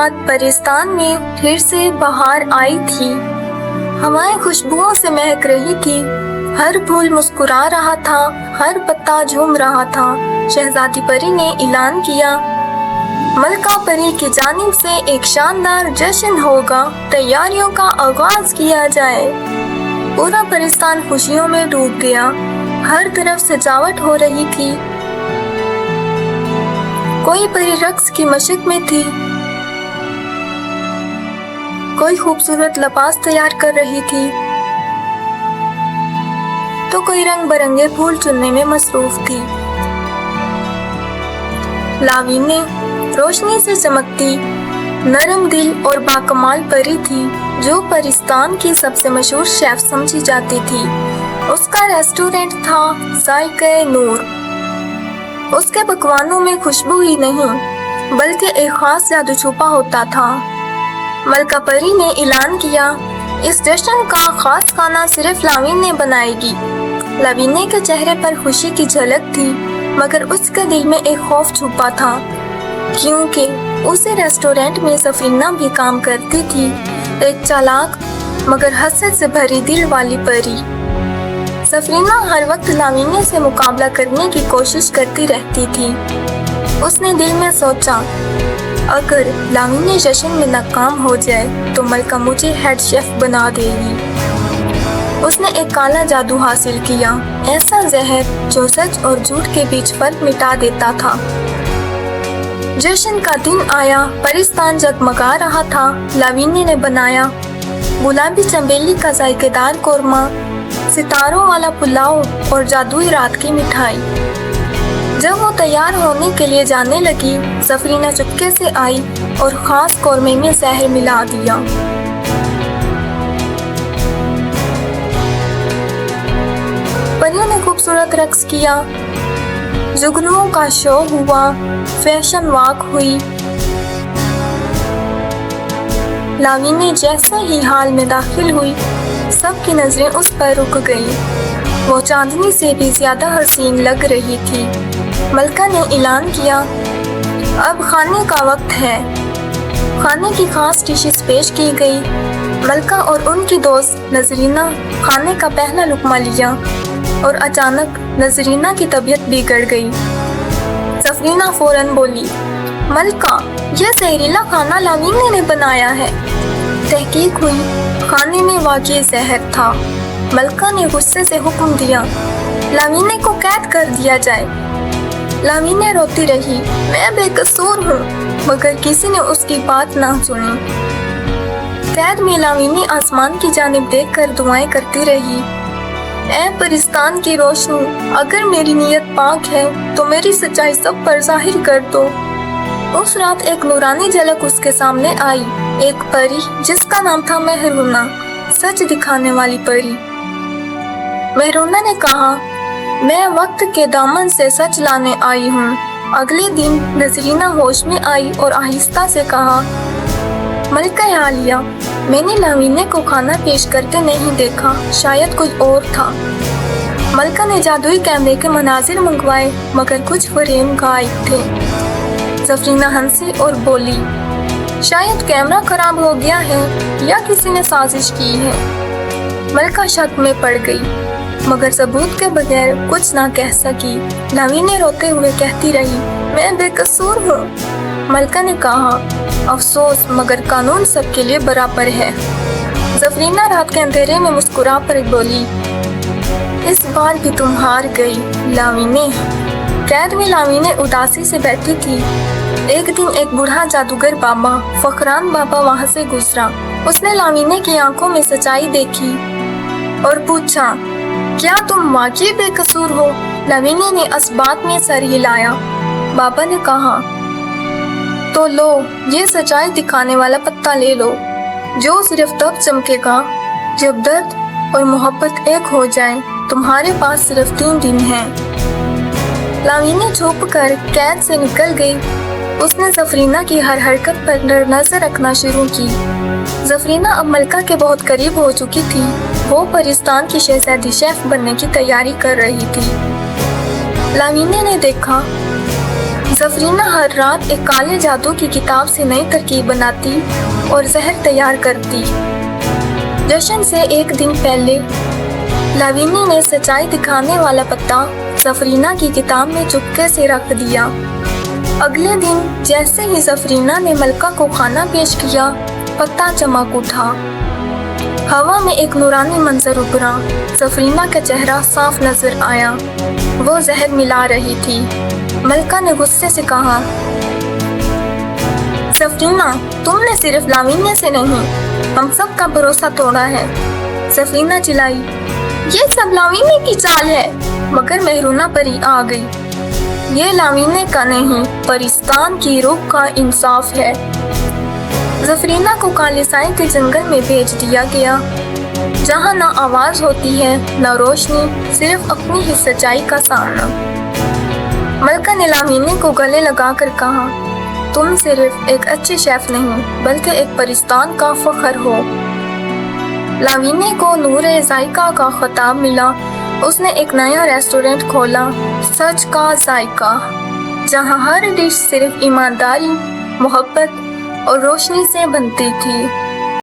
بعد پرستان میں پھر سے بہار آئی تھی۔ ہوائیں خوشبوؤں سے مہک رہی تھی، ہر پھول مسکرا رہا تھا، ہر پتا جھوم رہا تھا۔ شہزادی پری نے اعلان کیا، ملکہ پری کی جانب سے ایک شاندار جشن ہوگا، تیاریوں کا آغاز کیا جائے۔ پورا پرستان خوشیوں میں ڈوب گیا، ہر طرف سجاوٹ ہو رہی تھی۔ کوئی پری رقص کی مشق میں تھی، کوئی خوبصورت لباس تیار کر رہی تھی، تو کوئی رنگ برنگے پھول چننے میں مصروف تھی۔ لاوینے روشنی سے چمکتی، نرم دل اور باکمال پری تھی، جو پرستان کی سب سے مشہور شیف سمجھی جاتی تھی۔ اس کا ریسٹورینٹ تھا ذائقہ نور۔ اس کے پکوانوں میں خوشبو ہی نہیں بلکہ ایک خاص جادو چھپا ہوتا تھا۔ ملکہ پری نے اعلان کیا، اس جشن کا خاص کھانا صرف لاوینے بنائے گی۔ لاوینے کے چہرے پر خوشی کی جھلک تھی، مگر اس کے دل میں ایک خوف چھپا تھا، کیونکہ اسی ریسٹورینٹ میں سفینہ بھی کام کرتی تھی، ایک چالاک مگر حسد سے بھری دل والی پری۔ سفینہ ہر وقت لاوینے سے مقابلہ کرنے کی کوشش کرتی رہتی تھی۔ اس نے دل میں سوچا، اگر لاوینے جشن میں ناکام ہو جائے تو ملکہ مجھے ہیڈ شیف بنا دے گی۔ اس نے ایک کالا جادو حاصل کیا، ایسا زہر جو سچ اور جھوٹ کے بیچ فرق مٹا دیتا تھا۔ جشن کا دن آیا، پرستان جگمگا رہا تھا۔ لاوینے نے بنایا گلابی چنبیلی کا ذائقہ دار قورمہ، ستاروں والا پلاؤ اور جادوئی رات کی مٹھائی۔ جب وہ تیار ہونے کے لیے جانے لگی، سفینہ چپکے سے آئی اور خاص قورمے میں زہر ملا دیا۔ پریوں نے خوبصورت رقص کیا، جگنوں کا شو ہوا، فیشن واک ہوئی۔ لاوینے جیسے ہی ہال میں داخل ہوئی، سب کی نظریں اس پر رک گئیں۔ وہ چاندنی سے بھی زیادہ حسین لگ رہی تھی۔ ملکہ نے اعلان کیا، اب کھانے کا وقت ہے۔ کھانے کی خاص ڈشز پیش کی گئی۔ ملکہ اور ان کی دوست نظرینہ کھانے کا پہلا لقمہ لیا اور اچانک نظرینہ کی طبیعت بگڑ گئی۔ سفینہ فوراً بولی، ملکہ، یہ زہریلا کھانا لاوینے نے بنایا ہے۔ تحقیق ہوئی، کھانے میں واقعی زہر تھا۔ ملکہ نے غصے سے حکم دیا، لاوینے کو قید کر دیا جائے۔ لاوینے روتی رہی، میں بے قصور ہوں، مگر کسی نے اس کی بات نہ سنی۔ قید میں لاوینے آسمان کی جانب دیکھ کر دعائیں کرتی رہی، اے پرستان کی روشنی، اگر میری نیت پاک ہے تو میری سچائی سب پر ظاہر کر دو۔ اس رات ایک نورانی جھلک اس کے سامنے آئی، ایک پری جس کا نام تھا مہرونہ، سچ دکھانے والی پری۔ مہرونہ نے کہا، میں وقت کے دامن سے سچ لانے آئی ہوں۔ اگلے دن نظرینہ ہوش میں آئی اور آہستہ سے کہا، ملکہ عالیہ، میں نے لاوینے کو کھانا پیش کرتے نہیں دیکھا، شاید کوئی اور تھا۔ ملکہ نے جادوئی کیمرے کے مناظر منگوائے، مگر کچھ فریم غائب تھے۔ سفینہ ہنسی اور بولی، شاید کیمرہ خراب ہو گیا ہے یا کسی نے سازش کی ہے۔ ملکہ شک میں پڑ گئی، مگر ثبوت کے بغیر کچھ نہ کہہ سکی۔ لاوینے روتے ہوئے کہتی رہی، میں بے قصور ہوں۔ ملکہ نے کہا، افسوس، مگر قانون سب کے لیے برابر ہے۔ سفینہ رات کے اندھیرے میں مسکرا کر بولی، اس بار بھی تم ہار گئی لاوینے۔ قید میں لاوینے اداسی سے بیٹھی تھی۔ ایک دن ایک بوڑھا جادوگر بابا، فخران بابا وہاں سے گزرا۔ اس نے لاوینے کی آنکھوں میں سچائی دیکھی اور پوچھا، کیا تم واقعی بے قصور ہو؟ لاوینے نے اس بات میں سر ہلایا۔ بابا نے کہا، تو لو، یہ سچائی دکھانے والا پتا لے لو، جو صرف تب چمکے گا جب درد اور محبت ایک ہو جائیں۔ تمہارے پاس صرف 3 دن ہیں۔ لاوینے چھپ کر قید سے نکل گئی۔ اس نے سفینہ کی ہر حرکت پر نظر رکھنا شروع کی۔ سفینہ اب ملکہ کے بہت قریب ہو چکی تھی۔ وہ پرستان کی شہزادی شیف بننے کی تیاری کر رہی تھی۔ لاوینے نے دیکھا زفرینہ ہر رات ایک کالے جادو کی کتاب سے نئی ترکیب بناتی اور زہر تیار کرتی۔ جشن سے ایک دن پہلے لاونی نے سچائی دکھانے والا پتا زفرینہ کی کتاب میں چپکے سے رکھ دیا۔ اگلے دن جیسے ہی زفرینہ نے ملکہ کو کھانا پیش کیا، پتا چمک اٹھا۔ ہوا میں ایک نورانی منظر ابھرا۔ زفرینہ کا چہرہ صاف نظر آیا، وہ زہر ملا رہی تھی۔ ملکہ نے غصے سے کہا، زفرینہ، تم نے صرف لاونیہ سے نہیں، ہم سب کا بھروسہ توڑا ہے۔ زفرینہ چلائی، یہ سب لاونیہ کی چال ہے، مگر مہرونہ پری آ گئی۔ یہ لاونیہ کا نہیں، پرستان کی روح کا انصاف ہے۔ زفرینہ کو کالے سائے کے جنگل میں بھیج دیا گیا، جہاں نہ آواز ہوتی ہے نہ روشنی، صرف اپنی ہی سچائی کا سامنا۔ ملکہ نے لاونیہ کو گلے لگا کر کہا، تم صرف ایک اچھی شیف نہیں بلکہ ایک پرستان کا فخر ہو۔ لاونیہ کو نور ذائقہ کا خطاب ملا۔ اس نے ایک نیا ریسٹورنٹ کھولا، سچ کا ذائقہ، جہاں ہر ڈش صرف ایمانداری، محبت اور روشنی سے بنتی تھی۔